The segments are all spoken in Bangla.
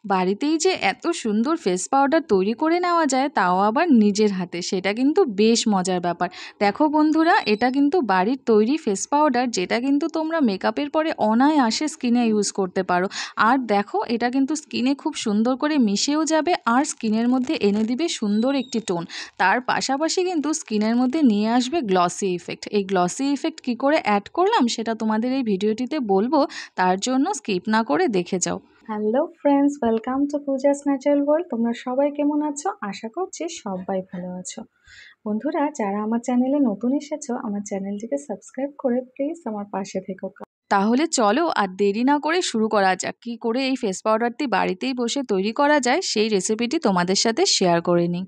বাড়িতেই যে এত সুন্দর ফেস পাউডার তৈরি করে নেওয়া যায়, তাও আবার নিজের হাতে, সেটা কিন্তু বেশ মজার ব্যাপার। দেখো বন্ধুরা, এটা কিন্তু বাড়ির তৈরি ফেস পাউডার, যেটা কিন্তু তোমরা মেকআপের পরে অনায়াসে স্কিনে ইউজ করতে পারো। আর দেখো, এটা কিন্তু স্কিনে খুব সুন্দর করে মিশেও যাবে আর স্কিনের মধ্যে এনে দিবে সুন্দর একটি টোন। তার পাশাপাশি কিন্তু স্কিনের মধ্যে নিয়ে আসবে গ্লসি ইফেক্ট। এই গ্লসি ইফেক্ট কী করে অ্যাড করলাম সেটা তোমাদের এই ভিডিওটিতে বলবো, তার জন্য স্কিপ না করে দেখে যাও। Hello friends, welcome to Puja's natural world. তোমরা সবাই কেমন আছো? আশা করছি সবাই ভালো আছো। বন্ধুরা, যারা আমার চ্যানেলে নতুন এসেছো, আমার চ্যানেলটিকে সাবস্ক্রাইব করে প্লিজ আমার পাশে থেকো। তাহলে চলো আর দেরি না করে শুরু করা যাক। কী করে এই ফেস পাউডারটি বাড়িতেই বসে তৈরি করা যায় সেই রেসিপিটি তোমাদের সাথে শেয়ার করে নিই।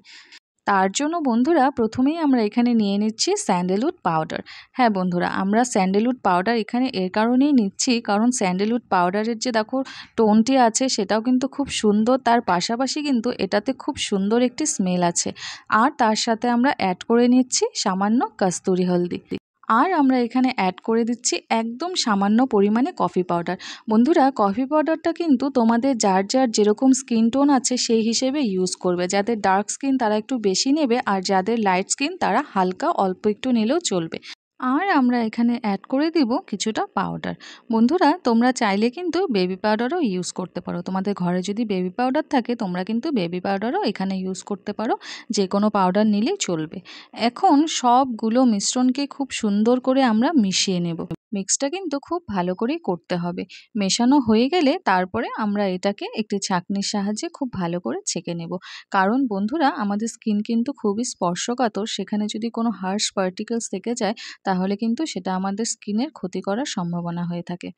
তার জন্য বন্ধুরা, প্রথমেই আমরা এখানে নিয়ে নিচ্ছি স্যান্ডেলউড পাউডার। হ্যাঁ বন্ধুরা, আমরা স্যান্ডেলউড পাউডার এখানে এর কারণেই নিচ্ছি, কারণ স্যান্ডেলউড পাউডারের যে দেখো টোনটি আছে সেটাও কিন্তু খুব সুন্দর, তার পাশাপাশি কিন্তু এটাতে খুব সুন্দর একটি স্মেল আছে। আর তার সাথে আমরা অ্যাড করে নিচ্ছি সামান্য কস্তুরি হলদি। আর আমরা এখানে অ্যাড করে দিচ্ছি একদম সামান্য পরিমাণে কফি পাউডার। বন্ধুরা, কফি পাউডারটা কিন্তু তোমাদের যার যার যেরকম স্কিন টোন আছে সেই হিসেবে ইউজ করবে। যাদের ডার্ক স্কিন তারা একটু বেশি নেবে, আর যাদের লাইট স্কিন তারা হালকা অল্প একটু নিলেও চলবে। আর আমরা এখানে অ্যাড করে দিব কিছুটা পাউডার। বন্ধুরা, তোমরা চাইলে কিন্তু বেবি পাউডারও ইউজ করতে পারো। তোমাদের ঘরে যদি বেবি পাউডার থাকে তোমরা কিন্তু বেবি পাউডারও এখানে ইউজ করতে পারো, যে কোনো পাউডার নিলেই চলবে। এখন সবগুলো মিশ্রণকে খুব সুন্দর করে আমরা মিশিয়ে নেব। মিক্সটা কিন্তু খুব ভালো করেই করতে হবে। মেশানো হয়ে গেলে তারপরে আমরা এটাকে একটি ছাঁকনির সাহায্যে খুব ভালো করে ছেঁকে নেব। কারণ বন্ধুরা, আমাদের স্কিন কিন্তু খুবই স্পর্শকাতর, সেখানে যদি কোনো হার্শ পার্টিকেলস থেকে যায় তাহলে কিন্তু সেটা আমাদের স্কিনের ক্ষতি করার সম্ভাবনা হয়ে থাকে।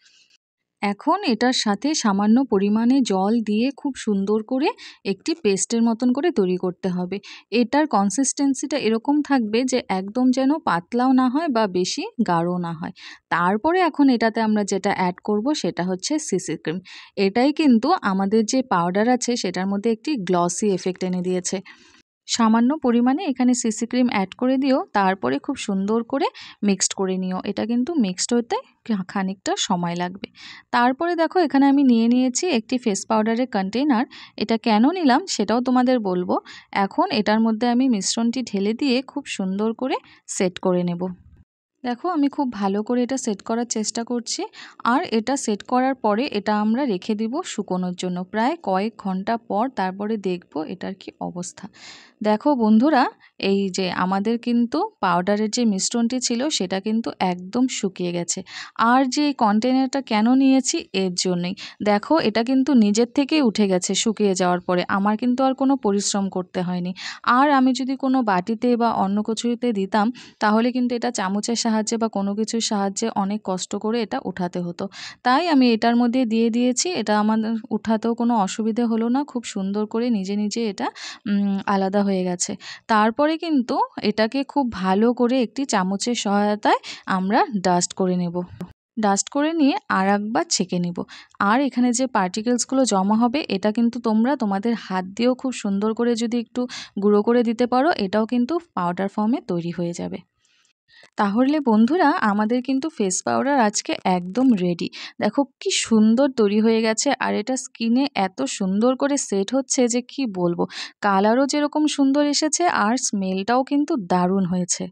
এখন এটার সাথে সামান্য পরিমাণে জল দিয়ে খুব সুন্দর করে একটি পেস্টের মতন করে তৈরি করতে হবে। এটার কনসিস্টেন্সিটা এরকম থাকবে যে একদম যেন পাতলাও না হয় বা বেশি গাঢ় না হয়। তারপরে এখন এটাতে আমরা যেটা অ্যাড করব সেটা হচ্ছে সিসি ক্রিম। এটাই কিন্তু আমাদের যে পাউডার আছে সেটার মধ্যে একটি গ্লসি এফেক্ট এনে দিয়েছে। সামান্য পরিমাণে এখানে সিসি ক্রিম অ্যাড করে দিও, তারপরে খুব সুন্দর করে মিক্সড করে নিও। এটা কিন্তু মিক্সড হতে খানিকটা সময় লাগবে। তারপরে দেখো, এখানে আমি নিয়ে নিয়েছি একটি ফেস পাউডারের কন্টেইনার। এটা কেন নিলাম সেটাও তোমাদের বলবো। এখন এটার মধ্যে আমি মিশ্রণটি ঢেলে দিয়ে খুব সুন্দর করে সেট করে নেব। দেখো, আমি খুব ভালো করে এটা সেট করার চেষ্টা করছি। আর এটা সেট করার পরে এটা আমরা রেখে দিব শুকোনোর জন্য প্রায় কয়েক ঘন্টা পর। তারপরে দেখব এটার কি অবস্থা। দেখো বন্ধুরা, এই যে আমাদের কিন্তু পাউডারের যে মিশ্রণটি ছিল সেটা কিন্তু একদম শুকিয়ে গেছে। আর যে কন্টেনারটা কেন নিয়েছি এর জন্যই। দেখো, এটা কিন্তু নিজের থেকেই উঠে গেছে শুকিয়ে যাওয়ার পরে, আমার কিন্তু আর কোনো পরিশ্রম করতে হয়নি। আর আমি যদি কোনো বাটিতে বা অন্য কিছুতে দিতাম তাহলে কিন্তু এটা চামচের সাহায্যে বা কোনো কিছুর সাহায্যে অনেক কষ্ট করে এটা উঠাতে হতো। তাই আমি এটার মধ্যে দিয়ে দিয়েছি, এটা আমার উঠাতেও কোনো অসুবিধে হলো না, খুব সুন্দর করে নিজে নিজে এটা আলাদা হয়ে গেছে। তারপরে কিন্তু এটাকে খুব ভালো করে একটি চামচের সহায়তায় আমরা ডাস্ট করে নেব। ডাস্ট করে নিয়ে আর একবার ছেঁকে নেব। আর এখানে যে পার্টিকেলসগুলো জমা হবে এটা কিন্তু তোমরা তোমাদের হাত দিয়েও খুব সুন্দর করে যদি একটু গুঁড়ো করে দিতে পারো, এটাও কিন্তু পাউডার ফর্মে তৈরি হয়ে যাবে। তাহলে বন্ধুরা, আমাদের কিন্তু ফেস পাউডার আজকে একদম রেডি। দেখো কি সুন্দর তৈরি হয়ে গেছে, আর এটা স্কিনে এত সুন্দর করে সেট হচ্ছে যে কি বলবো। কালারও যেরকম সুন্দর এসেছে আর স্মেলটাও কিন্তু দারুণ হয়েছে।